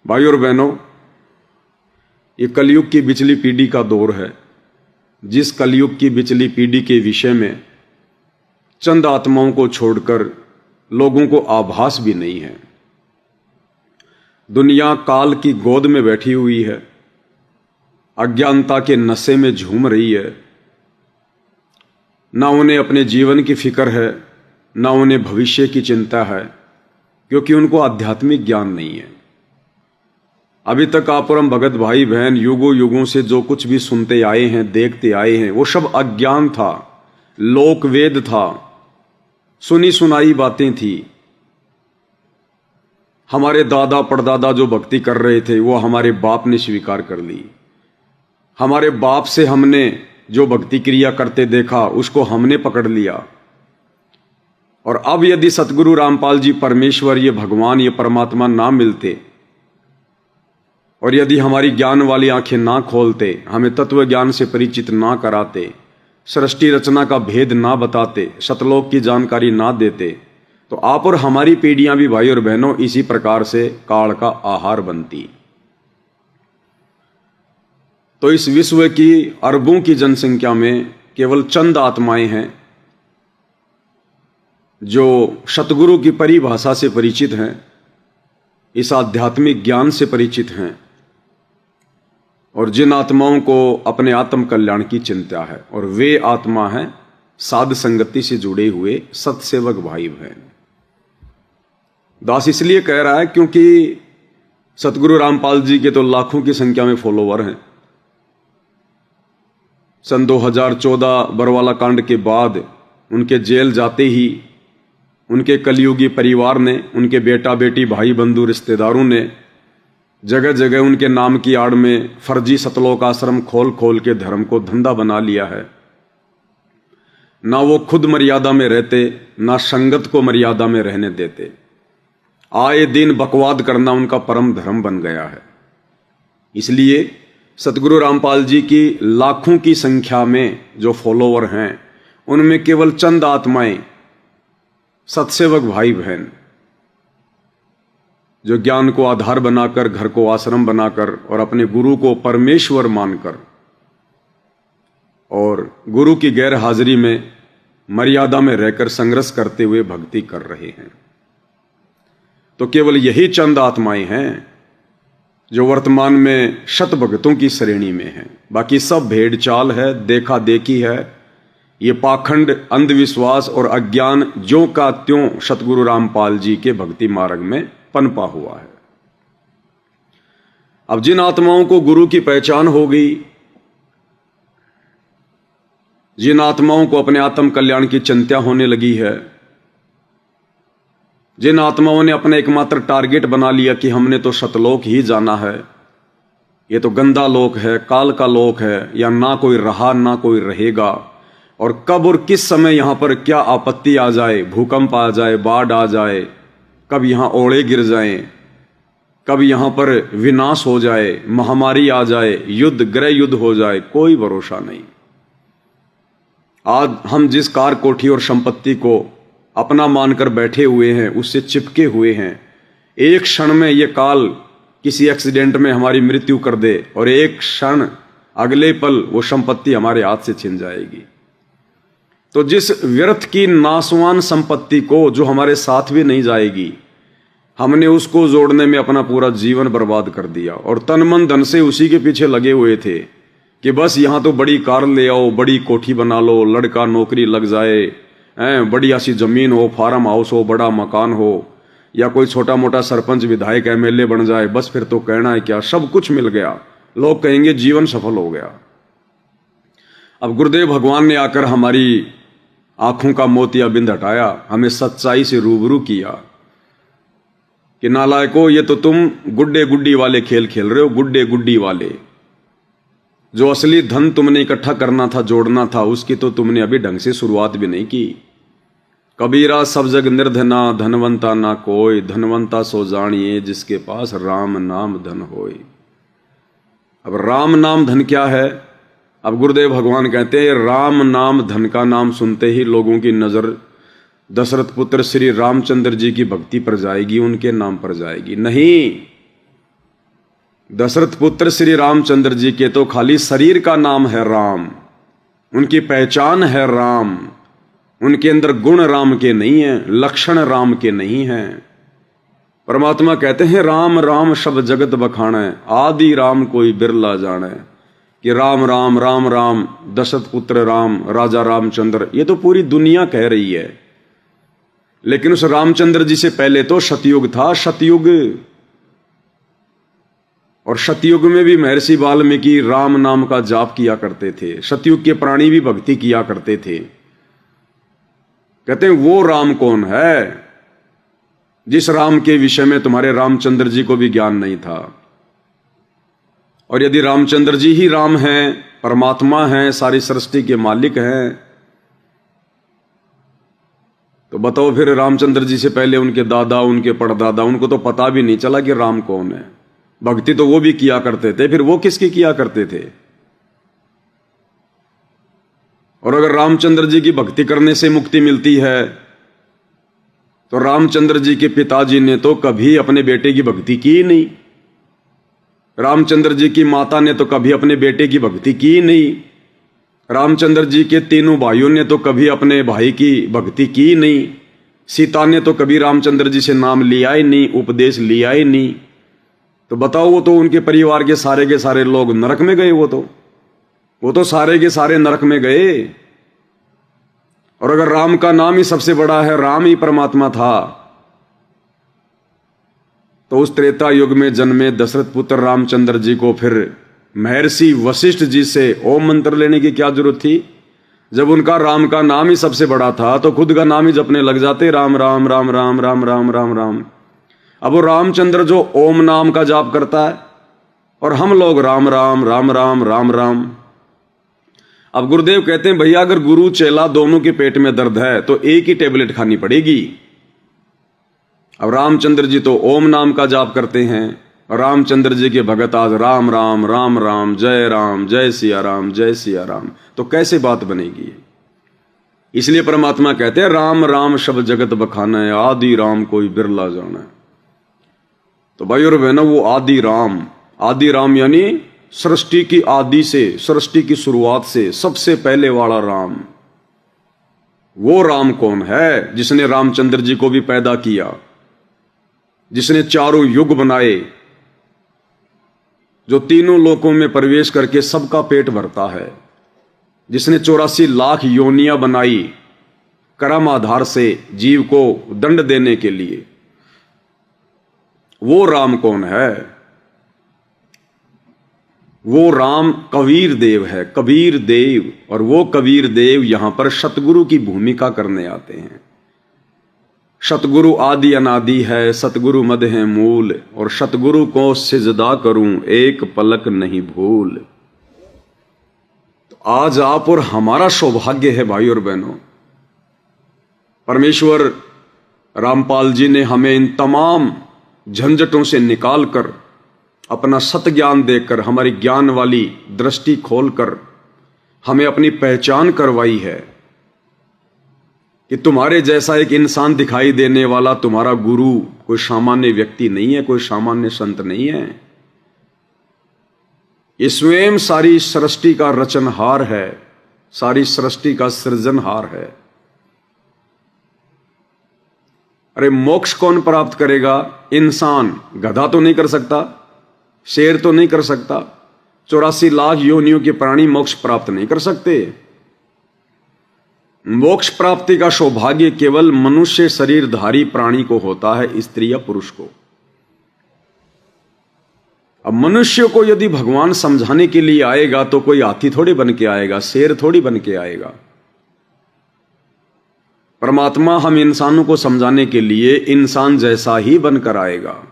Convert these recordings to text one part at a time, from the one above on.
भाई और बहनों, ये कलयुग की बिचली पीढ़ी का दौर है। जिस कलयुग की बिचली पीढ़ी के विषय में चंद आत्माओं को छोड़कर लोगों को आभास भी नहीं है। दुनिया काल की गोद में बैठी हुई है, अज्ञानता के नशे में झूम रही है। ना उन्हें अपने जीवन की फिक्र है, ना उन्हें भविष्य की चिंता है, क्योंकि उनको आध्यात्मिक ज्ञान नहीं है। अभी तक आप और हम भगत भाई बहन युगों युगों से जो कुछ भी सुनते आए हैं, देखते आए हैं, वो सब अज्ञान था, लोक वेद था, सुनी सुनाई बातें थी। हमारे दादा परदादा जो भक्ति कर रहे थे वो हमारे बाप ने स्वीकार कर ली। हमारे बाप से हमने जो भक्ति क्रिया करते देखा उसको हमने पकड़ लिया। और अब यदि सतगुरु रामपाल जी परमेश्वर, ये भगवान, ये परमात्मा ना मिलते और यदि हमारी ज्ञान वाली आंखें ना खोलते, हमें तत्व ज्ञान से परिचित ना कराते, सृष्टि रचना का भेद ना बताते, सतलोक की जानकारी ना देते, तो आप और हमारी पीढ़ियां भी भाई और बहनों इसी प्रकार से काल का आहार बनती। तो इस विश्व की अरबों की जनसंख्या में केवल चंद आत्माएं हैं जो सतगुरु की परिभाषा से परिचित हैं, इस आध्यात्मिक ज्ञान से परिचित हैं, और जिन आत्माओं को अपने आत्म कल्याण की चिंता है, और वे आत्मा हैं साध संगति से जुड़े हुए सत्सेवक भाई बहन। दास इसलिए कह रहा है क्योंकि सतगुरु रामपाल जी के तो लाखों की संख्या में फॉलोवर हैं। सन 2014 बरवाला कांड के बाद उनके जेल जाते ही उनके कलयुगी परिवार ने, उनके बेटा बेटी भाई बंधु रिश्तेदारों ने जगह जगह उनके नाम की आड़ में फर्जी सतलोक आश्रम खोल खोल के धर्म को धंधा बना लिया है। ना वो खुद मर्यादा में रहते, ना संगत को मर्यादा में रहने देते। आए दिन बकवाद करना उनका परम धर्म बन गया है। इसलिए सतगुरु रामपाल जी की लाखों की संख्या में जो फॉलोवर हैं, उनमें केवल चंद आत्माएं, सत्सेवक भाई बहन, जो ज्ञान को आधार बनाकर, घर को आश्रम बनाकर और अपने गुरु को परमेश्वर मानकर और गुरु की गैर हाजिरी में मर्यादा में रहकर संघर्ष करते हुए भक्ति कर रहे हैं। तो केवल यही चंद आत्माएं हैं जो वर्तमान में शत भक्तों की श्रेणी में हैं। बाकी सब भेड़ चाल है, देखा देखी है। ये पाखंड, अंधविश्वास और अज्ञान ज्यों का त्यों सतगुरु रामपाल जी के भक्ति मार्ग में पनपा हुआ है। अब जिन आत्माओं को गुरु की पहचान हो गई, जिन आत्माओं को अपने आत्म कल्याण की चिंता होने लगी है, जिन आत्माओं ने अपना एकमात्र टारगेट बना लिया कि हमने तो सतलोक ही जाना है, ये तो गंदा लोक है, काल का लोक है, या ना कोई रहा ना कोई रहेगा, और कब और किस समय यहां पर क्या आपत्ति आ जाए, भूकंप आ जाए, बाढ़ आ जाए, कब यहां ओले गिर जाएं, कब यहां पर विनाश हो जाए, महामारी आ जाए, युद्ध, गृह युद्ध हो जाए, कोई भरोसा नहीं। आज हम जिस कार, कोठी और संपत्ति को अपना मानकर बैठे हुए हैं, उससे चिपके हुए हैं, एक क्षण में यह काल किसी एक्सीडेंट में हमारी मृत्यु कर दे और एक क्षण अगले पल वो संपत्ति हमारे हाथ से छिन जाएगी। तो जिस व्यर्थ की नासवान संपत्ति को, जो हमारे साथ भी नहीं जाएगी, हमने उसको जोड़ने में अपना पूरा जीवन बर्बाद कर दिया और तन मन धन से उसी के पीछे लगे हुए थे कि बस यहां तो बड़ी कार ले आओ, बड़ी कोठी बना लो, लड़का नौकरी लग जाए, बढ़िया सी जमीन हो, फार्म हाउस हो, बड़ा मकान हो, या कोई छोटा मोटा सरपंच विधायक एमएलए बन जाए, बस फिर तो कहना है क्या, सब कुछ मिल गया, लोग कहेंगे जीवन सफल हो गया। अब गुरुदेव भगवान ने आकर हमारी आंखों का मोतियाबिंद हटाया, हमें सच्चाई से रूबरू किया कि नालायको, ये तो तुम गुड्डे गुड्डी वाले खेल खेल रहे हो, गुड्डे गुड्डी वाले। जो असली धन तुमने इकट्ठा करना था, जोड़ना था, उसकी तो तुमने अभी ढंग से शुरुआत भी नहीं की। कबीरा सब जग निर्धना, धनवंता ना कोई, धनवंता सो जानिए जिसके पास राम नाम धन होय। अब राम नाम धन क्या है? अब गुरुदेव भगवान कहते हैं राम नाम धन का नाम सुनते ही लोगों की नजर दशरथ पुत्र श्री रामचंद्र जी की भक्ति पर जाएगी, उनके नाम पर जाएगी। नहीं, दशरथ पुत्र श्री रामचंद्र जी के तो खाली शरीर का नाम है राम, उनकी पहचान है राम, उनके अंदर गुण राम के नहीं है, लक्षण राम के नहीं हैं। परमात्मा कहते हैं राम राम सब जगत बखाने, आदि राम कोई बिरला जाने। कि राम राम राम राम, दशरथ पुत्र राम, राजा रामचंद्र, ये तो पूरी दुनिया कह रही है। लेकिन उस रामचंद्र जी से पहले तो सतयुग था, सतयुग। और सतयुग में भी महर्षि वाल्मीकि राम नाम का जाप किया करते थे, सतयुग के प्राणी भी भक्ति किया करते थे। कहते हैं वो राम कौन है जिस राम के विषय में तुम्हारे रामचंद्र जी को भी ज्ञान नहीं था। और यदि रामचंद्र जी ही राम हैं, परमात्मा हैं, सारी सृष्टि के मालिक हैं, तो बताओ फिर रामचंद्र जी से पहले उनके दादा, उनके परदादा, उनको तो पता भी नहीं चला कि राम कौन है। भक्ति तो वो भी किया करते थे, फिर वो किसकी किया करते थे। और अगर रामचंद्र जी की भक्ति करने से मुक्ति मिलती है, तो रामचंद्र जी के पिताजी ने तो कभी अपने बेटे की भक्ति की नहीं, रामचंद्र जी की माता ने तो कभी अपने बेटे की भक्ति की नहीं, रामचंद्र जी के तीनों भाइयों ने तो कभी अपने भाई की भक्ति की नहीं, सीता ने तो कभी रामचंद्र जी से नाम लिया ही नहीं, उपदेश लिया ही नहीं। तो बताओ, वो तो उनके परिवार के सारे लोग नरक में गए। वो तो सारे के सारे नरक में गए। और अगर राम का नाम ही सबसे बड़ा है, राम ही परमात्मा था, तो उस त्रेता युग में जन्मे दशरथ पुत्र रामचंद्र जी को फिर महर्षि वशिष्ठ जी से ओम मंत्र लेने की क्या जरूरत थी। जब उनका राम का नाम ही सबसे बड़ा था, तो खुद का नाम ही जपने लग जाते, राम राम राम राम राम राम राम राम। अब वो रामचंद्र जो ओम नाम का जाप करता है, और हम लोग राम राम राम राम राम राम। अब गुरुदेव कहते हैं भैया, अगर गुरु चेला दोनों के पेट में दर्द है तो एक ही टेबलेट खानी पड़ेगी। अब रामचंद्र जी तो ओम नाम का जाप करते हैं, और रामचंद्र जी के भगत आज राम राम राम राम, जय सिया राम, जय सिया राम। तो कैसे बात बनेगी। इसलिए परमात्मा कहते हैं राम राम सब जगत बखाना, आदि राम कोई बिरला जाना। तो भाई और बहनों, वो आदि राम यानी सृष्टि की आदि से, सृष्टि की शुरुआत से सबसे पहले वाला राम। वो राम कौन है जिसने रामचंद्र जी को भी पैदा किया, जिसने चारों युग बनाए, जो तीनों लोकों में प्रवेश करके सबका पेट भरता है, जिसने 84 लाख योनियां बनाई कर्म आधार से जीव को दंड देने के लिए। वो राम कौन है। वो राम कबीर देव है, कबीर देव। और वो कबीर देव यहां पर सतगुरु की भूमिका करने आते हैं। सतगुरु आदि अनादि है, सतगुरु मद है मूल, और सतगुरु को सिजदा करूं एक पलक नहीं भूल। तो आज आप और हमारा सौभाग्य है भाई और बहनों, परमेश्वर रामपाल जी ने हमें इन तमाम झंझटों से निकालकर, अपना सत ज्ञान देकर, हमारी ज्ञान वाली दृष्टि खोलकर हमें अपनी पहचान करवाई है कि तुम्हारे जैसा एक इंसान दिखाई देने वाला तुम्हारा गुरु कोई सामान्य व्यक्ति नहीं है, कोई सामान्य संत नहीं है। ये स्वयं सारी सृष्टि का रचनहार है, सारी सृष्टि का सृजनहार है। अरे मोक्ष कौन प्राप्त करेगा। इंसान, गधा तो नहीं कर सकता, शेर तो नहीं कर सकता, 84 लाख योनियों के प्राणी मोक्ष प्राप्त नहीं कर सकते। मोक्ष प्राप्ति का सौभाग्य केवल मनुष्य शरीरधारी प्राणी को होता है, स्त्री या पुरुष को। अब मनुष्य को यदि भगवान समझाने के लिए आएगा तो कोई हाथी थोड़ी बन के आएगा, शेर थोड़ी बन के आएगा। परमात्मा हम इंसानों को समझाने के लिए इंसान जैसा ही बनकर आएगा।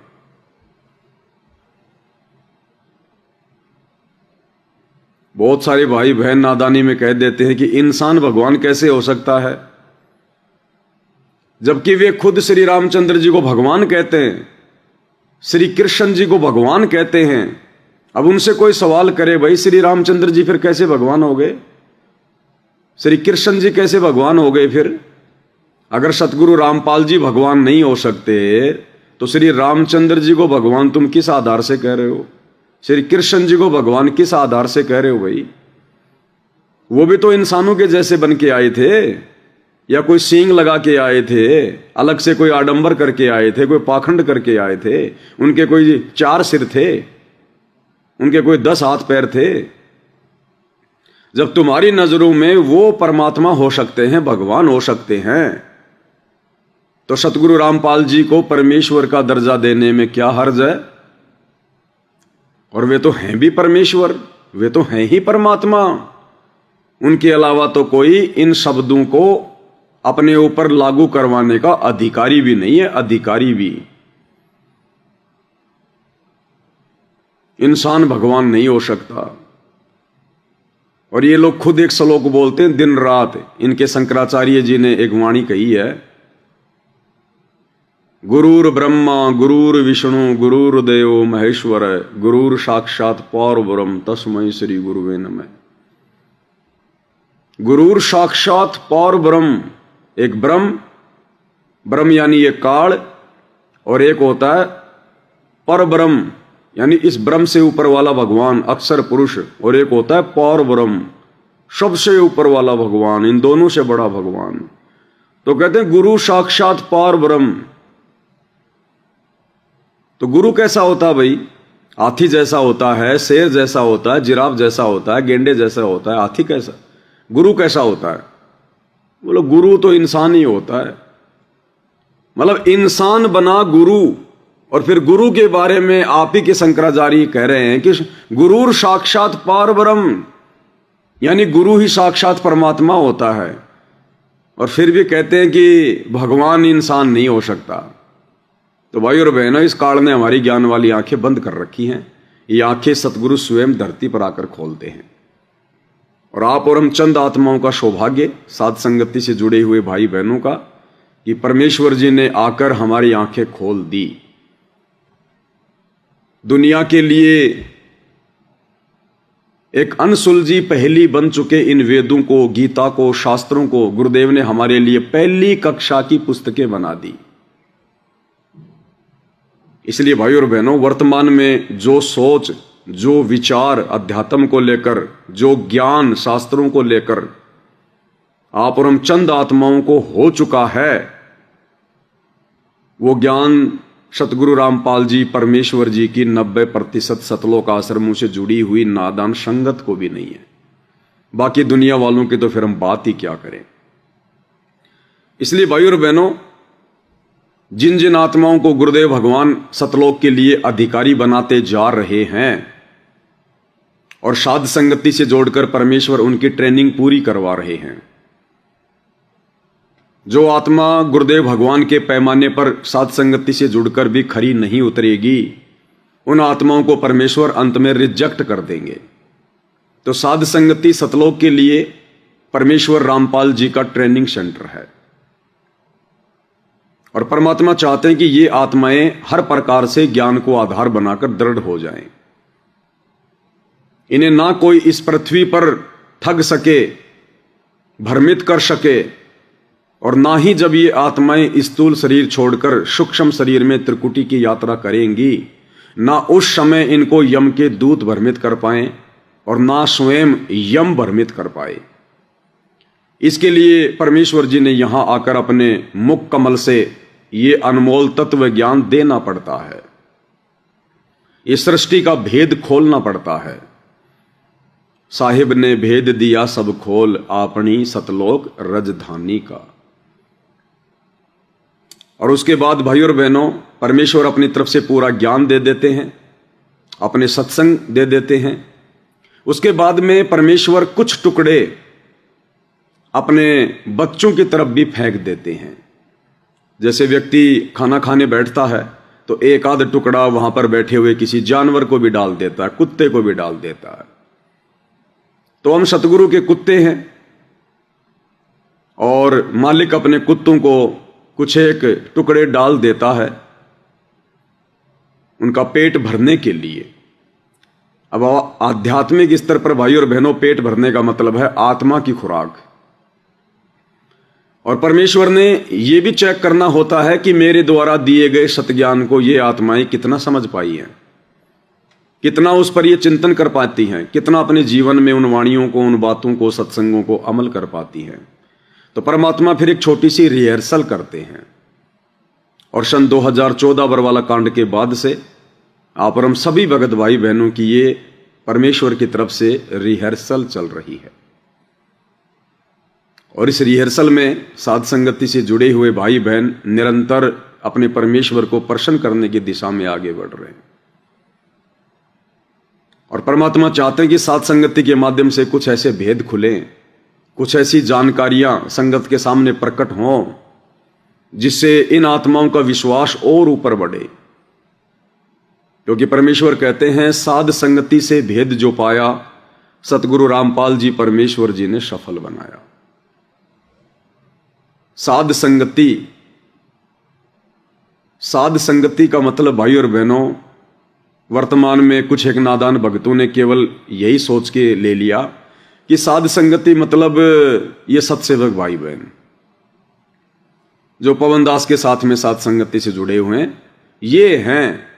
बहुत सारे भाई बहन नादानी में कह देते हैं कि इंसान भगवान कैसे हो सकता है, जबकि वे खुद श्री रामचंद्र जी को भगवान कहते हैं, श्री कृष्ण जी को भगवान कहते हैं। अब उनसे कोई सवाल करे, भाई श्री रामचंद्र जी फिर कैसे भगवान हो गए, श्री कृष्ण जी कैसे भगवान हो गए। फिर अगर सतगुरु रामपाल जी भगवान नहीं हो सकते तो श्री रामचंद्र जी को भगवान तुम किस आधार से कह रहे हो। श्री कृष्ण जी को भगवान किस आधार से कह रहे हो भाई? वो भी तो इंसानों के जैसे बन के आए थे, या कोई सींग लगा के आए थे, अलग से कोई आडंबर करके आए थे, कोई पाखंड करके आए थे? उनके कोई 4 सिर थे, उनके कोई 10 हाथ पैर थे। जब तुम्हारी नजरों में वो परमात्मा हो सकते हैं, भगवान हो सकते हैं, तो सतगुरु रामपाल जी को परमेश्वर का दर्जा देने में क्या हर्ज है? और वे तो हैं भी परमेश्वर, वे तो हैं ही परमात्मा। उनके अलावा तो कोई इन शब्दों को अपने ऊपर लागू करवाने का अधिकारी भी नहीं है। अधिकारी भी इंसान भगवान नहीं हो सकता। और ये लोग खुद एक श्लोक बोलते हैं दिन रात। इनके शंकराचार्य जी ने एक वाणी कही है, गुरुर ब्रह्मा गुरुर विष्णु गुरुर्देव महेश्वर गुरुर साक्षात परब्रह्म तस्मै श्री गुरुवे नमः। गुरुर साक्षात परब्रह्म, एक ब्रह्म, ब्रह्म यानी ये काल, और एक होता है परब्रह्म यानी इस ब्रह्म से ऊपर वाला भगवान अक्षर पुरुष, और एक होता है परब्रह्म सबसे ऊपर वाला भगवान, इन दोनों से बड़ा भगवान। तो कहते हैं गुरु साक्षात परब्रह्म। तो गुरु कैसा होता है भाई? हाथी जैसा होता है, शेर जैसा होता है, जिराफ जैसा होता है, गेंडे जैसा होता है। हाथी कैसा? गुरु कैसा होता है? बोलो गुरु तो इंसान ही होता है। मतलब इंसान बना गुरु। और फिर गुरु के बारे में आप ही के शंकराचार्य कह रहे हैं कि गुरुर साक्षात परब्रह्म, यानी गुरु ही साक्षात परमात्मा होता है। और फिर भी कहते हैं कि भगवान इंसान नहीं हो सकता। तो भाई और बहनों, इस काल ने हमारी ज्ञान वाली आंखें बंद कर रखी हैं। ये आंखें सतगुरु स्वयं धरती पर आकर खोलते हैं। और आप और हम चंद आत्माओं का सौभाग्य, साध संगति से जुड़े हुए भाई बहनों का, कि परमेश्वर जी ने आकर हमारी आंखें खोल दी। दुनिया के लिए एक अनसुलझी पहेली बन चुके इन वेदों को, गीता को, शास्त्रों को गुरुदेव ने हमारे लिए पहली कक्षा की पुस्तकें बना दी। इसलिए भाई और बहनों, वर्तमान में जो सोच, जो विचार अध्यात्म को लेकर, जो ज्ञान शास्त्रों को लेकर आप और हम चंद आत्माओं को हो चुका है, वो ज्ञान सतगुरु रामपाल जी परमेश्वर जी की 90% सतलोक आश्रमों से जुड़ी हुई नादान संगत को भी नहीं है। बाकी दुनिया वालों की तो फिर हम बात ही क्या करें। इसलिए भाई और बहनों, जिन जिन आत्माओं को गुरुदेव भगवान सतलोक के लिए अधिकारी बनाते जा रहे हैं और साध संगति से जोड़कर परमेश्वर उनकी ट्रेनिंग पूरी करवा रहे हैं, जो आत्मा गुरुदेव भगवान के पैमाने पर साध संगति से जुड़कर भी खरी नहीं उतरेगी, उन आत्माओं को परमेश्वर अंत में रिजेक्ट कर देंगे। तो साध संगति सतलोक के लिए परमेश्वर रामपाल जी का ट्रेनिंग सेंटर है। और परमात्मा चाहते हैं कि ये आत्माएं हर प्रकार से ज्ञान को आधार बनाकर दृढ़ हो जाएं। इन्हें ना कोई इस पृथ्वी पर ठग सके, भ्रमित कर सके, और ना ही जब ये आत्माएं स्थूल शरीर छोड़कर सूक्ष्म शरीर में त्रिकुटी की यात्रा करेंगी, ना उस समय इनको यम के दूत भ्रमित कर पाएं और ना स्वयं यम भ्रमित कर पाए। इसके लिए परमेश्वर जी ने यहां आकर अपने मुख कमल से ये अनमोल तत्व ज्ञान देना पड़ता है। इस सृष्टि का भेद खोलना पड़ता है। साहिब ने भेद दिया सब खोल, अपनी सतलोक रजधानी का। और उसके बाद भाई और बहनों, परमेश्वर अपनी तरफ से पूरा ज्ञान दे देते हैं, अपने सत्संग दे देते हैं। उसके बाद में परमेश्वर कुछ टुकड़े अपने बच्चों की तरफ भी फेंक देते हैं। जैसे व्यक्ति खाना खाने बैठता है तो एक आध टुकड़ा वहां पर बैठे हुए किसी जानवर को भी डाल देता है, कुत्ते को भी डाल देता है। तो हम सतगुरु के कुत्ते हैं और मालिक अपने कुत्तों को कुछ एक टुकड़े डाल देता है उनका पेट भरने के लिए। अब आध्यात्मिक स्तर पर भाई और बहनों, पेट भरने का मतलब है आत्मा की खुराक। और परमेश्वर ने यह भी चेक करना होता है कि मेरे द्वारा दिए गए सतज्ञान को ये आत्माएं कितना समझ पाई हैं। कितना उस पर ये चिंतन कर पाती हैं, कितना अपने जीवन में उन वाणियों को, उन बातों को, सत्संगों को अमल कर पाती हैं। तो परमात्मा फिर एक छोटी सी रिहर्सल करते हैं और सन 2014 बरवाला कांड के बाद से आप और हम सभी भगत भाई बहनों की ये परमेश्वर की तरफ से रिहर्सल चल रही है। और इस रिहर्सल में साध संगति से जुड़े हुए भाई बहन निरंतर अपने परमेश्वर को प्रसन्न करने की दिशा में आगे बढ़ रहे हैं। और परमात्मा चाहते हैं कि साध संगति के माध्यम से कुछ ऐसे भेद खुलें, कुछ ऐसी जानकारियां संगत के सामने प्रकट हों जिससे इन आत्माओं का विश्वास और ऊपर बढ़े। क्योंकि परमेश्वर कहते हैं साध संगति से भेद जो पाया, सतगुरु रामपाल जी परमेश्वर जी ने सफल बनाया। साध संगति का मतलब भाई और बहनों, वर्तमान में कुछ एक नादान भक्तों ने केवल यही सोच के ले लिया कि साध संगति मतलब ये सत्सेवक भाई बहन जो पवन दास के साथ में साध संगति से जुड़े हुए हैं, ये हैं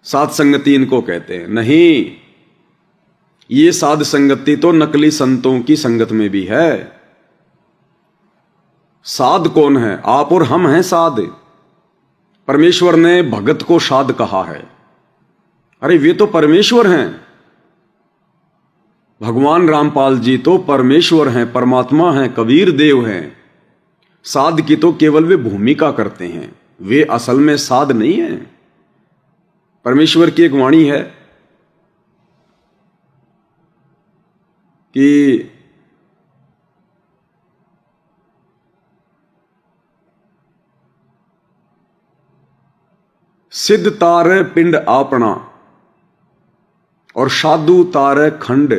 साध संगति, इनको कहते हैं। नहीं, ये साध संगति तो नकली संतों की संगत में भी है। साध कौन है? आप और हम हैं साध। परमेश्वर ने भगत को साध कहा है। अरे वे तो परमेश्वर हैं। भगवान रामपाल जी तो परमेश्वर हैं, परमात्मा हैं, कबीर देव हैं। साध की तो केवल वे भूमिका करते हैं, वे असल में साध नहीं है। परमेश्वर की एक वाणी है कि सिद्ध तारे पिंड आपना और साधु तारे खंड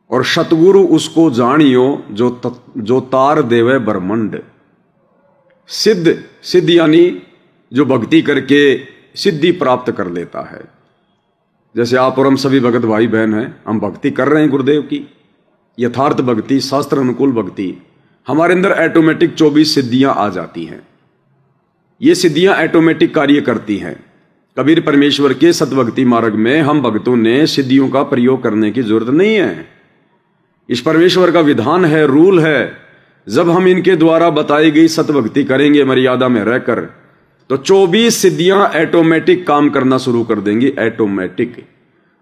और सतगुरु उसको जानियो जो तार देवे ब्रह्मंड। सिद्ध यानी जो भक्ति करके सिद्धि प्राप्त कर लेता है। जैसे आप और हम सभी भगत भाई बहन हैं, हम भक्ति कर रहे हैं गुरुदेव की, यथार्थ भक्ति, शास्त्र अनुकूल भक्ति। हमारे अंदर ऑटोमेटिक 24 सिद्धियां आ जाती हैं। ये सिद्धियां ऑटोमेटिक कार्य करती हैं। कबीर परमेश्वर के सतभक्ति मार्ग में हम भक्तों ने सिद्धियों का प्रयोग करने की जरूरत नहीं है। इस परमेश्वर का विधान है, रूल है। जब हम इनके द्वारा बताई गई सतभक्ति करेंगे मर्यादा में रहकर, तो 24 सिद्धियां ऑटोमेटिक काम करना शुरू कर देंगी। ऑटोमेटिक,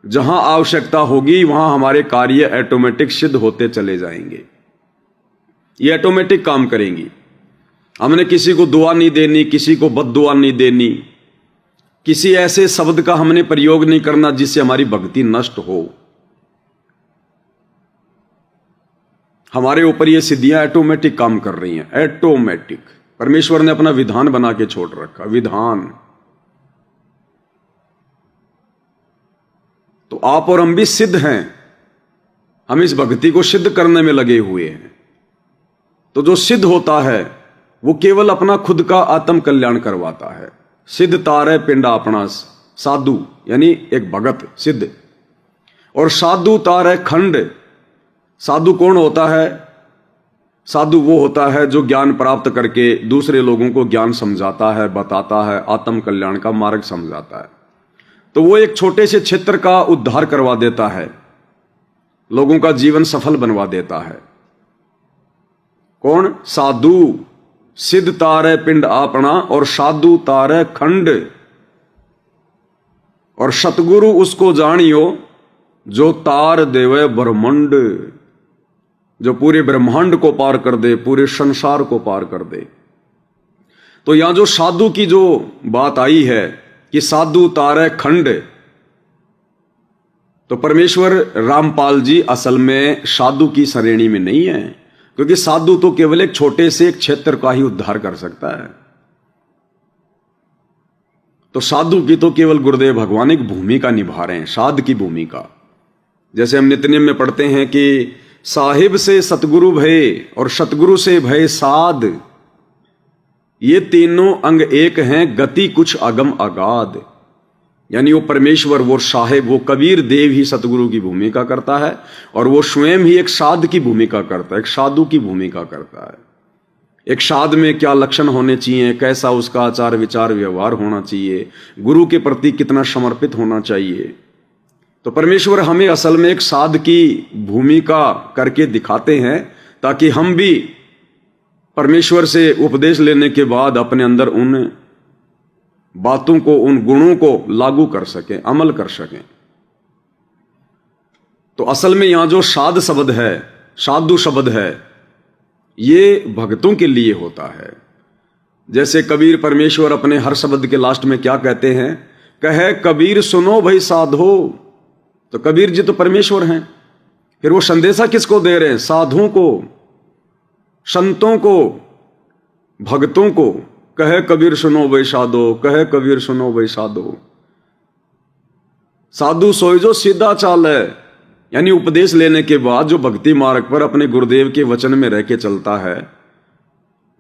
जहां आवश्यकता होगी वहां हमारे कार्य ऑटोमेटिक सिद्ध होते चले जाएंगे। ये ऑटोमेटिक काम करेंगी। हमने किसी को दुआ नहीं देनी, किसी को बद्दुआ नहीं देनी, किसी ऐसे शब्द का हमने प्रयोग नहीं करना जिससे हमारी भक्ति नष्ट हो। हमारे ऊपर ये सिद्धियां ऑटोमेटिक काम कर रही हैं, ऑटोमेटिक। परमेश्वर ने अपना विधान बना के छोड़ रखा, विधान। तो आप और हम भी सिद्ध हैं, हम इस भक्ति को सिद्ध करने में लगे हुए हैं। तो जो सिद्ध होता है वो केवल अपना खुद का आत्म कल्याण करवाता है। सिद्ध तारे पिंडा अपना, साधु यानी एक भगत सिद्ध, और साधु तारे खंड। साधु कौन होता है? साधु वो होता है जो ज्ञान प्राप्त करके दूसरे लोगों को ज्ञान समझाता है, बताता है, आत्म कल्याण का मार्ग समझाता है। तो वो एक छोटे से क्षेत्र का उद्धार करवा देता है, लोगों का जीवन सफल बनवा देता है। कौन? साधु। सिद्ध तारे पिंड आपना और साधु तारे खंड और सतगुरु उसको जानियो जो तार देवे ब्रह्मांड, जो पूरे ब्रह्मांड को पार कर दे, पूरे संसार को पार कर दे। तो यहां जो साधु की जो बात आई है कि साधु तारे खंड, तो परमेश्वर रामपाल जी असल में साधु की श्रेणी में नहीं है, क्योंकि साधु तो केवल एक छोटे से एक क्षेत्र का ही उद्धार कर सकता है। तो साधु की तो केवल गुरुदेव भगवान एक भूमिका निभा रहे हैं, साध की भूमिका। जैसे हम नित्यनेम में पढ़ते हैं कि साहिब से सतगुरु भय और सतगुरु से भय साध, ये तीनों अंग एक हैं, गति कुछ अगम अगाध। यानी वो परमेश्वर, वो साहिब, वो कबीर देव ही सतगुरु की भूमिका करता है और वो स्वयं ही एक साध की भूमिका करता है, एक साधु की भूमिका करता है, एक साध में क्या लक्षण होने चाहिए, कैसा उसका आचार विचार व्यवहार होना चाहिए, गुरु के प्रति कितना समर्पित होना चाहिए। तो परमेश्वर हमें असल में एक साध की भूमिका करके दिखाते हैं ताकि हम भी परमेश्वर से उपदेश लेने के बाद अपने अंदर उन बातों को, उन गुणों को लागू कर सकें, अमल कर सकें। तो असल में यहां जो साध शब्द है, साधु शब्द है, ये भक्तों के लिए होता है। जैसे कबीर परमेश्वर अपने हर शब्द के लास्ट में क्या कहते हैं, कहे कबीर सुनो भाई साधो। तो कबीर जी तो परमेश्वर हैं, फिर वो संदेशा किसको दे रहे हैं? साधुओं को, संतों को, भक्तों को। कहे कबीर सुनो भाई साधो, कहे कबीर सुनो भाई साधो। साधु सोई जो सीधा चाल है, यानी उपदेश लेने के बाद जो भक्ति मार्ग पर अपने गुरुदेव के वचन में रह के चलता है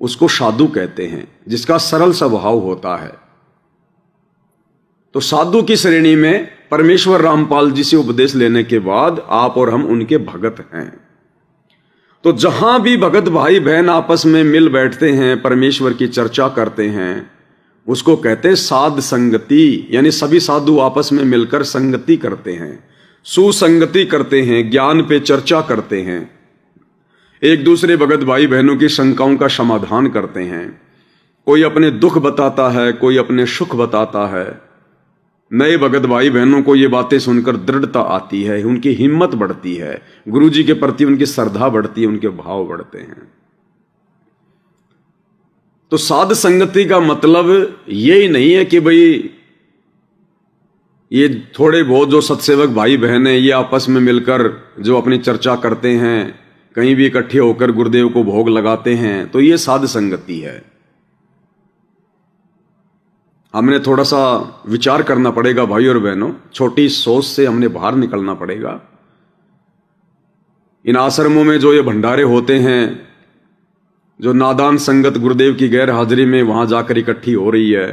उसको साधु कहते हैं, जिसका सरल स्वभाव होता है। तो साधु की श्रेणी में परमेश्वर रामपाल जी से उपदेश लेने के बाद आप और हम उनके भगत हैं। तो जहां भी भगत भाई बहन आपस में मिल बैठते हैं, परमेश्वर की चर्चा करते हैं, उसको कहते हैं साध संगति। यानी सभी साधु आपस में मिलकर संगति करते हैं, सुसंगति करते हैं, ज्ञान पे चर्चा करते हैं, एक दूसरे भगत भाई बहनों की शंकाओं का समाधान करते हैं। कोई अपने दुख बताता है, कोई अपने सुख बताता है। नए भगत भाई बहनों को ये बातें सुनकर दृढ़ता आती है, उनकी हिम्मत बढ़ती है, गुरु जी के प्रति उनकी श्रद्धा बढ़ती है, उनके भाव बढ़ते हैं। तो साध संगति का मतलब यही नहीं है कि भाई ये थोड़े बहुत जो सत्सेवक भाई बहन हैं ये आपस में मिलकर जो अपनी चर्चा करते हैं, कहीं भी इकट्ठे होकर गुरुदेव को भोग लगाते हैं, तो ये साध संगति है। हमने थोड़ा सा विचार करना पड़ेगा भाई और बहनों, छोटी सोच से हमने बाहर निकलना पड़ेगा। इन आश्रमों में जो ये भंडारे होते हैं, जो नादान संगत गुरुदेव की गैर हाजिरी में वहां जाकर इकट्ठी हो रही है,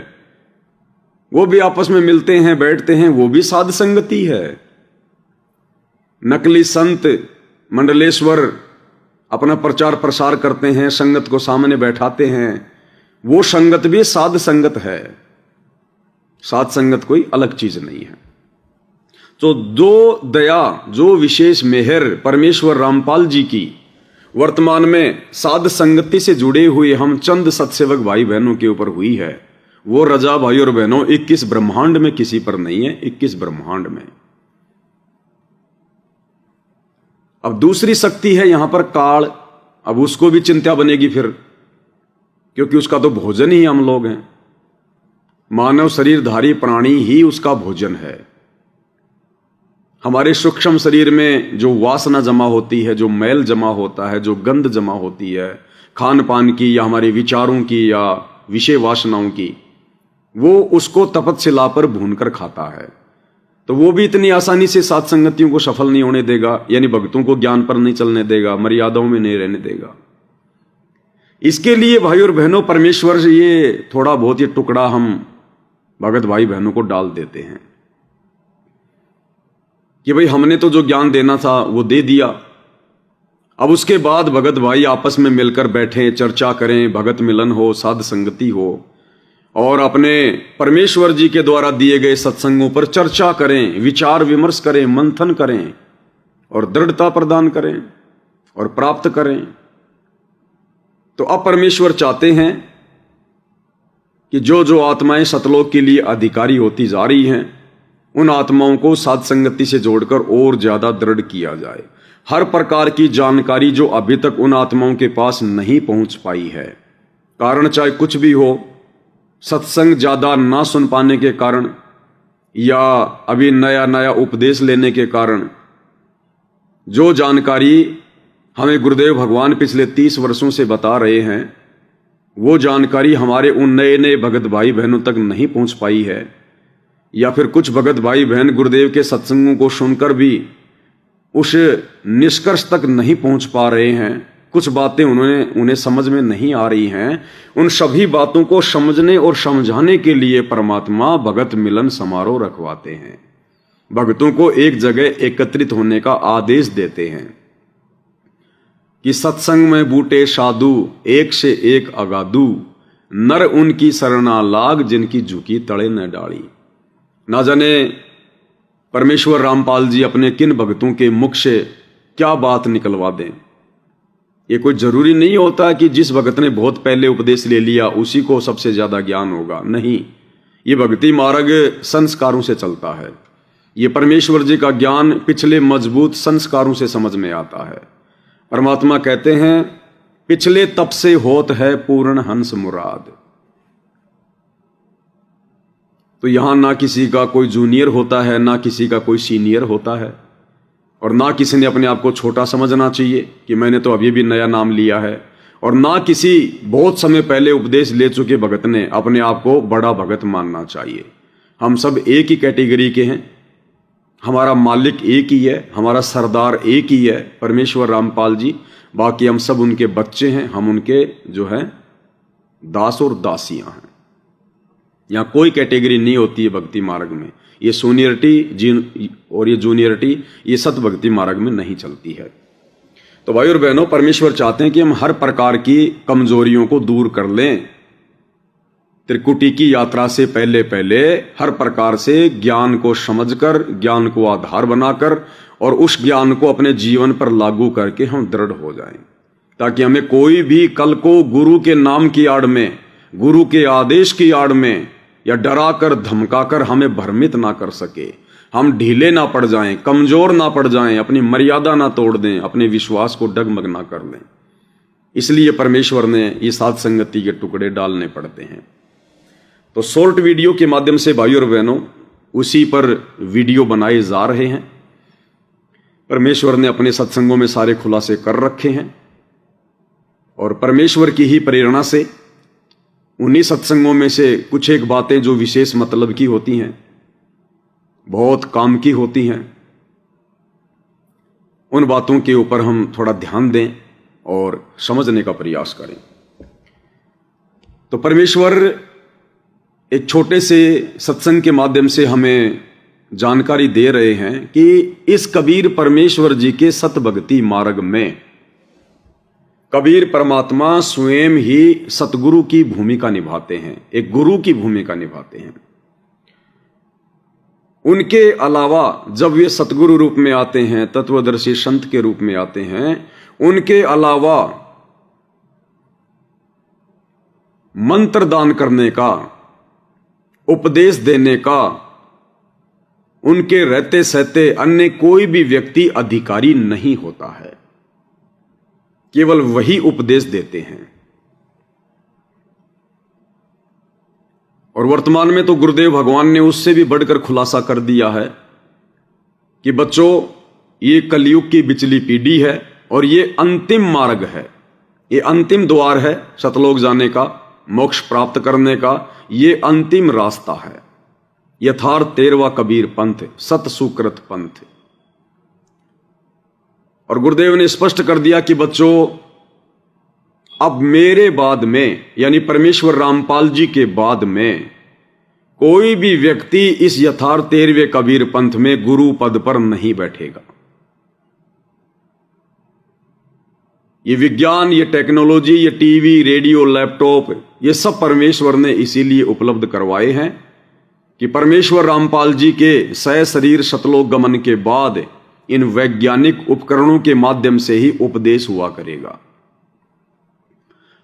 वो भी आपस में मिलते हैं, बैठते हैं, वो भी साध संगति है। नकली संत मंडलेश्वर अपना प्रचार प्रसार करते हैं, संगत को सामने बैठाते हैं, वो संगत भी साध संगत है। साध संगत कोई अलग चीज नहीं है। तो जो दया, जो विशेष मेहर परमेश्वर रामपाल जी की वर्तमान में साध संगति से जुड़े हुए हम चंद सत्सेवक भाई बहनों के ऊपर हुई है, वो रजा भाई और बहनों 21 ब्रह्मांड में किसी पर नहीं है। 21 ब्रह्मांड में। अब दूसरी शक्ति है यहां पर काल। अब उसको भी चिंता बनेगी फिर, क्योंकि उसका तो भोजन ही हम लोग हैं। मानव शरीरधारी प्राणी ही उसका भोजन है। हमारे सूक्ष्म शरीर में जो वासना जमा होती है, जो मैल जमा होता है, जो गंध जमा होती है खान पान की या हमारे विचारों की या विषय वासनाओं की, वो उसको तपतशिला पर भूनकर खाता है। तो वो भी इतनी आसानी से साथ संगतियों को सफल नहीं होने देगा, यानी भक्तों को ज्ञान पर नहीं चलने देगा, मर्यादाओं में नहीं रहने देगा। इसके लिए भाई और बहनों परमेश्वर से ये थोड़ा बहुत ये टुकड़ा हम भगत भाई बहनों को डाल देते हैं कि भाई हमने तो जो ज्ञान देना था वो दे दिया। अब उसके बाद भगत भाई आपस में मिलकर बैठें, चर्चा करें, भगत मिलन हो, साध संगति हो और अपने परमेश्वर जी के द्वारा दिए गए सत्संगों पर चर्चा करें, विचार विमर्श करें, मंथन करें और दृढ़ता प्रदान करें और प्राप्त करें। तो अब परमेश्वर चाहते हैं कि जो जो आत्माएं सतलोक के लिए अधिकारी होती जा रही हैं, उन आत्माओं को साध संगति से जोड़कर और ज्यादा दृढ़ किया जाए। हर प्रकार की जानकारी जो अभी तक उन आत्माओं के पास नहीं पहुंच पाई है, कारण चाहे कुछ भी हो, सत्संग ज्यादा ना सुन पाने के कारण या अभी नया नया उपदेश लेने के कारण, जो जानकारी हमें गुरुदेव भगवान पिछले 30 वर्षों से बता रहे हैं, वो जानकारी हमारे उन नए नए भगत भाई बहनों तक नहीं पहुंच पाई है, या फिर कुछ भगत भाई बहन गुरुदेव के सत्संगों को सुनकर भी उस निष्कर्ष तक नहीं पहुंच पा रहे हैं। कुछ बातें उन्हें समझ में नहीं आ रही हैं। उन सभी बातों को समझने और समझाने के लिए परमात्मा भगत मिलन समारोह रखवाते हैं, भक्तों को एक जगह एकत्रित होने का आदेश देते हैं कि सत्संग में बूटे साधु, एक से एक अगाधु, नर उनकी शरणा लाग, जिनकी झुकी तड़े न डाली। ना जाने परमेश्वर रामपाल जी अपने किन भक्तों के मुख से क्या बात निकलवा दें। ये कोई जरूरी नहीं होता कि जिस भगत ने बहुत पहले उपदेश ले लिया उसी को सबसे ज्यादा ज्ञान होगा, नहीं। ये भक्ति मार्ग संस्कारों से चलता है। ये परमेश्वर जी का ज्ञान पिछले मजबूत संस्कारों से समझ में आता है। परमात्मा कहते हैं, पिछले तप से होत है पूर्ण हंस मुराद। तो यहां ना किसी का कोई जूनियर होता है, ना किसी का कोई सीनियर होता है, और ना किसी ने अपने आप को छोटा समझना चाहिए कि मैंने तो अभी भी नया नाम लिया है, और ना किसी बहुत समय पहले उपदेश ले चुके भगत ने अपने आप को बड़ा भगत मानना चाहिए। हम सब एक ही कैटेगरी के हैं। हमारा मालिक एक ही है, हमारा सरदार एक ही है, परमेश्वर रामपाल जी। बाकी हम सब उनके बच्चे हैं, हम उनके जो है दास और दासियां हैं। यहां कोई कैटेगरी नहीं होती है भक्ति मार्ग में। ये सीनियरिटी और ये जूनियरिटी ये सत भक्ति मार्ग में नहीं चलती है। तो भाई और बहनों, परमेश्वर चाहते हैं कि हम हर प्रकार की कमजोरियों को दूर कर लें। त्रिकुटी की यात्रा से पहले पहले हर प्रकार से ज्ञान को समझकर, ज्ञान को आधार बनाकर और उस ज्ञान को अपने जीवन पर लागू करके हम दृढ़ हो जाएं, ताकि हमें कोई भी कल को गुरु के नाम की आड़ में, गुरु के आदेश की आड़ में या डराकर धमकाकर हमें भ्रमित ना कर सके। हम ढीले ना पड़ जाएं, कमजोर ना पड़ जाएं, अपनी मर्यादा ना तोड़ दें, अपने विश्वास को डगमग ना कर लें। इसलिए परमेश्वर ने ये साध संगति के टुकड़े डालने पड़ते हैं। तो शॉर्ट वीडियो के माध्यम से भाई और बहनों उसी पर वीडियो बनाए जा रहे हैं। परमेश्वर ने अपने सत्संगों में सारे खुलासे कर रखे हैं, और परमेश्वर की ही प्रेरणा से उन्हीं सत्संगों में से कुछ एक बातें जो विशेष मतलब की होती हैं, बहुत काम की होती हैं, उन बातों के ऊपर हम थोड़ा ध्यान दें और समझने का प्रयास करें। तो परमेश्वर एक छोटे से सत्संग के माध्यम से हमें जानकारी दे रहे हैं कि इस कबीर परमेश्वर जी के सत भक्ति मार्ग में कबीर परमात्मा स्वयं ही सतगुरु की भूमिका निभाते हैं, एक गुरु की भूमिका निभाते हैं। उनके अलावा जब वे सतगुरु रूप में आते हैं, तत्वदर्शी संत के रूप में आते हैं, उनके अलावा मंत्र दान करने का, उपदेश देने का उनके रहते सहते अन्य कोई भी व्यक्ति अधिकारी नहीं होता है। केवल वही उपदेश देते हैं। और वर्तमान में तो गुरुदेव भगवान ने उससे भी बढ़कर खुलासा कर दिया है कि बच्चों, ये कलयुग की बिचली पीढ़ी है और ये अंतिम मार्ग है, ये अंतिम द्वार है सतलोक जाने का, मोक्ष प्राप्त करने का। ये अंतिम रास्ता है, यथार्थ 13वां कबीर पंथ, सत सुकृत पंथ। और गुरुदेव ने स्पष्ट कर दिया कि बच्चों, अब मेरे बाद में, यानी परमेश्वर रामपाल जी के बाद में, कोई भी व्यक्ति इस यथार्थ 13वें कबीर पंथ में गुरु पद पर नहीं बैठेगा। ये विज्ञान, ये टेक्नोलॉजी, ये टीवी, रेडियो, लैपटॉप, ये सब परमेश्वर ने इसीलिए उपलब्ध करवाए हैं कि परमेश्वर रामपाल जी के शरीर सतलोक गमन के बाद इन वैज्ञानिक उपकरणों के माध्यम से ही उपदेश हुआ करेगा।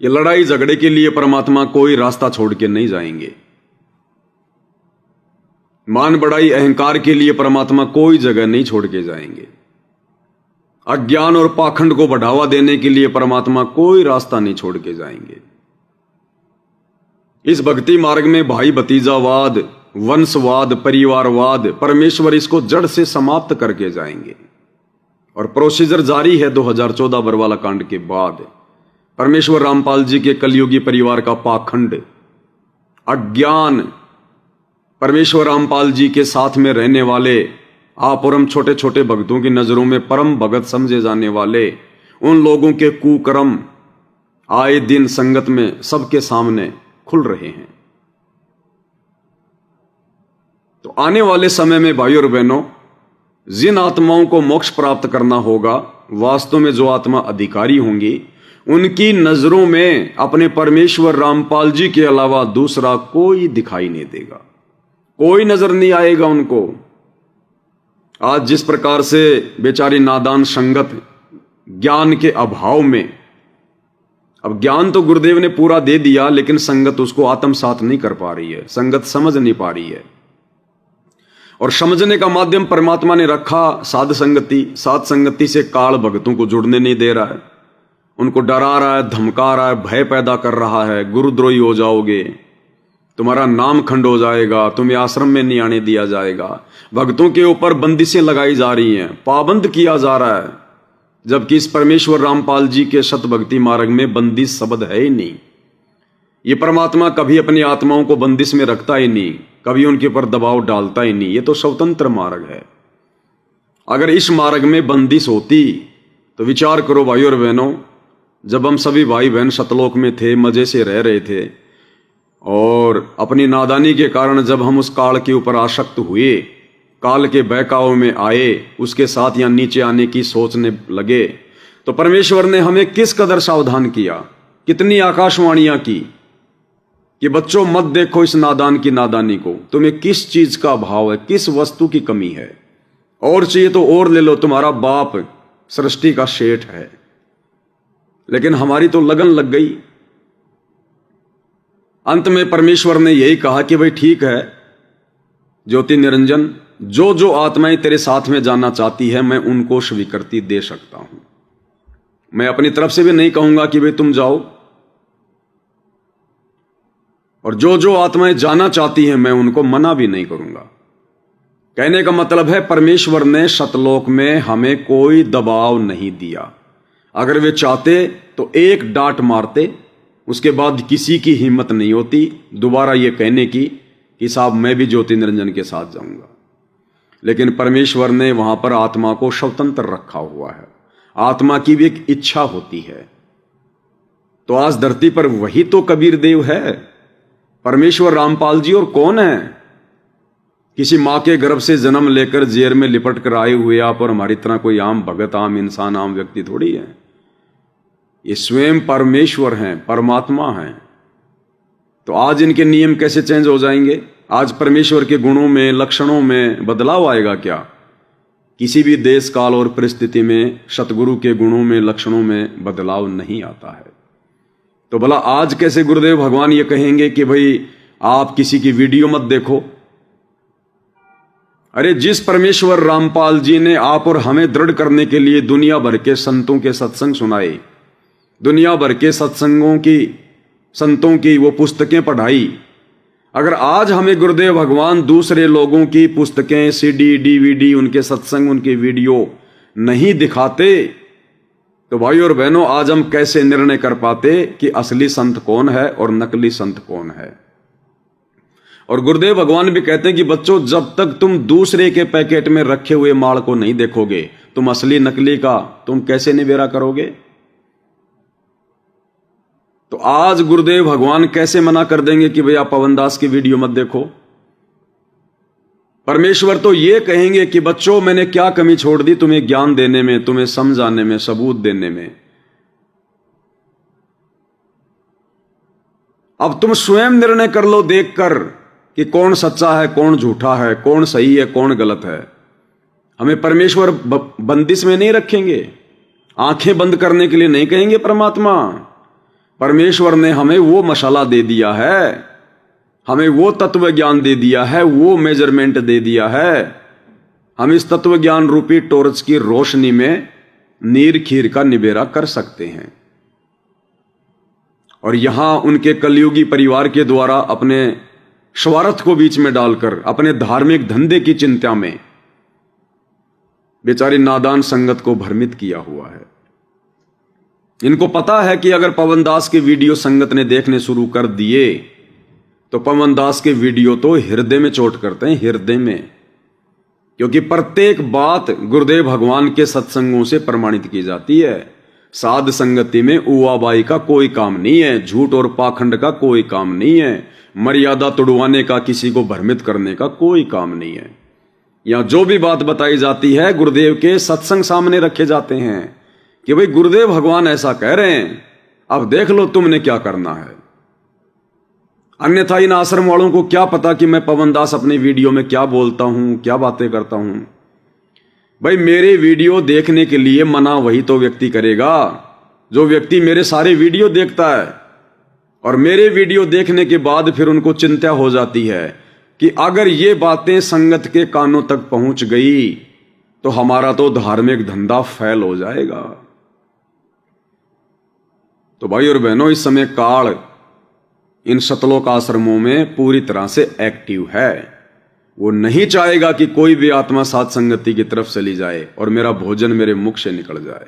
ये लड़ाई झगड़े के लिए परमात्मा कोई रास्ता छोड़ के नहीं जाएंगे। मान बढ़ाई अहंकार के लिए परमात्मा कोई जगह नहीं छोड़ के जाएंगे। अज्ञान और पाखंड को बढ़ावा देने के लिए परमात्मा कोई रास्ता नहीं छोड़ के जाएंगे। इस भक्ति मार्ग में भाई भतीजावाद, वंशवाद, परिवारवाद, परमेश्वर इसको जड़ से समाप्त करके जाएंगे। और प्रोसीजर जारी है 2014 बरवाला कांड के बाद। परमेश्वर रामपाल जी के कलयुगी परिवार का पाखंड, अज्ञान, परमेश्वर रामपाल जी के साथ में रहने वाले आप और हम छोटे छोटे भक्तों की नजरों में परम भगत समझे जाने वाले उन लोगों के कुकर्म आए दिन संगत में सबके सामने खुल रहे हैं। तो आने वाले समय में भाई और बहनों, जिन आत्माओं को मोक्ष प्राप्त करना होगा वास्तव में जो आत्मा अधिकारी होंगी उनकी नजरों में अपने परमेश्वर रामपाल जी के अलावा दूसरा कोई दिखाई नहीं देगा, कोई नजर नहीं आएगा उनको। आज जिस प्रकार से बेचारी नादान संगत ज्ञान के अभाव में, अब ज्ञान तो गुरुदेव ने पूरा दे दिया लेकिन संगत उसको आत्मसात नहीं कर पा रही है, संगत समझ नहीं पा रही है। और समझने का माध्यम परमात्मा ने रखा साध संगति। साध संगति से काल भक्तों को जुड़ने नहीं दे रहा है, उनको डरा रहा है, धमका रहा है, भय पैदा कर रहा है। गुरुद्रोही हो जाओगे, तुम्हारा नाम खंड हो जाएगा, तुम्हें आश्रम में नहीं आने दिया जाएगा। भक्तों के ऊपर बंदिशें लगाई जा रही हैं, पाबंद किया जा रहा है, जबकि इस परमेश्वर रामपाल जी के शत भक्ति मार्ग में बंदिश शब्द है ही नहीं। ये परमात्मा कभी अपनी आत्माओं को बंदिश में रखता ही नहीं, कभी उनके ऊपर दबाव डालता ही नहीं। ये तो स्वतंत्र मार्ग है। अगर इस मार्ग में बंदिश होती तो विचार करो भाई और बहनों, जब हम सभी भाई बहन सतलोक में थे, मजे से रह रहे थे, और अपनी नादानी के कारण जब हम उस काल के ऊपर आसक्त हुए, काल के बहकाव में आए, उसके साथ यहां नीचे आने की सोचने लगे, तो परमेश्वर ने हमें किस कदर सावधान किया, कितनी आकाशवाणियां की कि बच्चों मत देखो इस नादान की नादानी को, तुम्हें किस चीज का अभाव है, किस वस्तु की कमी है, और चाहिए तो और ले लो, तुम्हारा बाप सृष्टि का शेठ है। लेकिन हमारी तो लगन लग गई। अंत में परमेश्वर ने यही कहा कि भाई ठीक है ज्योति निरंजन, जो जो आत्माएं तेरे साथ में जाना चाहती है मैं उनको स्वीकृति दे सकता हूं। मैं अपनी तरफ से भी नहीं कहूंगा कि भाई तुम जाओ, और जो जो आत्माएं जाना चाहती हैं मैं उनको मना भी नहीं करूंगा। कहने का मतलब है परमेश्वर ने सतलोक में हमें कोई दबाव नहीं दिया। अगर वे चाहते तो एक डांट मारते, उसके बाद किसी की हिम्मत नहीं होती दोबारा ये कहने की कि साहब मैं भी ज्योति निरंजन के साथ जाऊंगा। लेकिन परमेश्वर ने वहां पर आत्मा को स्वतंत्र रखा हुआ है। आत्मा की भी एक इच्छा होती है। तो आज धरती पर वही तो कबीर देव है, परमेश्वर रामपाल जी, और कौन है? किसी मां के गर्भ से जन्म लेकर जेर में लिपट कर आए हुए आप और हमारी तरह कोई आम भगत, आम इंसान, आम व्यक्ति थोड़ी है। ये स्वयं परमेश्वर हैं, परमात्मा हैं। तो आज इनके नियम कैसे चेंज हो जाएंगे? आज परमेश्वर के गुणों में, लक्षणों में बदलाव आएगा क्या? किसी भी देश काल और परिस्थिति में सतगुरु के गुणों में, लक्षणों में बदलाव नहीं आता है। तो भला आज कैसे गुरुदेव भगवान ये कहेंगे कि भाई आप किसी की वीडियो मत देखो? अरे जिस परमेश्वर रामपाल जी ने आप और हमें दृढ़ करने के लिए दुनिया भर के संतों के सत्संग सुनाए, दुनिया भर के सत्संगों की, संतों की वो पुस्तकें पढ़ाई, अगर आज हमें गुरुदेव भगवान दूसरे लोगों की पुस्तकें, सीडी, डीवीडी, उनके सत्संग, उनके वीडियो नहीं दिखाते, तो भाई और बहनों आज हम कैसे निर्णय कर पाते कि असली संत कौन है और नकली संत कौन है? और गुरुदेव भगवान भी कहते हैं कि बच्चों जब तक तुम दूसरे के पैकेट में रखे हुए माल को नहीं देखोगे, तुम असली नकली का तुम कैसे निबेरा करोगे? तो आज गुरुदेव भगवान कैसे मना कर देंगे कि भैया पवन दास की वीडियो मत देखो? परमेश्वर तो ये कहेंगे कि बच्चों मैंने क्या कमी छोड़ दी तुम्हें ज्ञान देने में, तुम्हें समझाने में, सबूत देने में। अब तुम स्वयं निर्णय कर लो देखकर कि कौन सच्चा है, कौन झूठा है, कौन सही है, कौन गलत है। हमें परमेश्वर बंदिश में नहीं रखेंगे, आंखें बंद करने के लिए नहीं कहेंगे। परमात्मा परमेश्वर ने हमें वो मसाला दे दिया है, हमें वो तत्व ज्ञान दे दिया है, वो मेजरमेंट दे दिया है। हम इस तत्व ज्ञान रूपी टॉर्च की रोशनी में नीर खीर का निबेरा कर सकते हैं। और यहां उनके कलयुगी परिवार के द्वारा अपने स्वार्थ को बीच में डालकर, अपने धार्मिक धंधे की चिंता में बेचारी नादान संगत को भ्रमित किया हुआ है। इनको पता है कि अगर पवन दास के वीडियो संगत ने देखने शुरू कर दिए तो पवन दास के वीडियो तो हृदय में चोट करते हैं, हृदय में। क्योंकि प्रत्येक बात गुरुदेव भगवान के सत्संगों से प्रमाणित की जाती है। साध संगति में उवाबाई का कोई काम नहीं है, झूठ और पाखंड का कोई काम नहीं है, मर्यादा तोड़वाने का, किसी को भ्रमित करने का कोई काम नहीं है। यहां जो भी बात बताई जाती है गुरुदेव के सत्संग सामने रखे जाते हैं, कि भाई गुरुदेव भगवान ऐसा कह रहे हैं, अब देख लो तुमने क्या करना है। अन्यथा इन आश्रम वालों को क्या पता कि मैं पवन दास अपनी वीडियो में क्या बोलता हूं, क्या बातें करता हूं। भाई मेरे वीडियो देखने के लिए मना वही तो व्यक्ति करेगा जो व्यक्ति मेरे सारे वीडियो देखता है, और मेरे वीडियो देखने के बाद फिर उनको चिंता हो जाती है कि अगर ये बातें संगत के कानों तक पहुंच गई तो हमारा तो धार्मिक धंधा फैल हो जाएगा। तो भाई और बहनों, इस समय काल इन सतलोक आश्रमों में पूरी तरह से एक्टिव है। वो नहीं चाहेगा कि कोई भी आत्मा सात संगति की तरफ चली जाए और मेरा भोजन मेरे मुख से निकल जाए।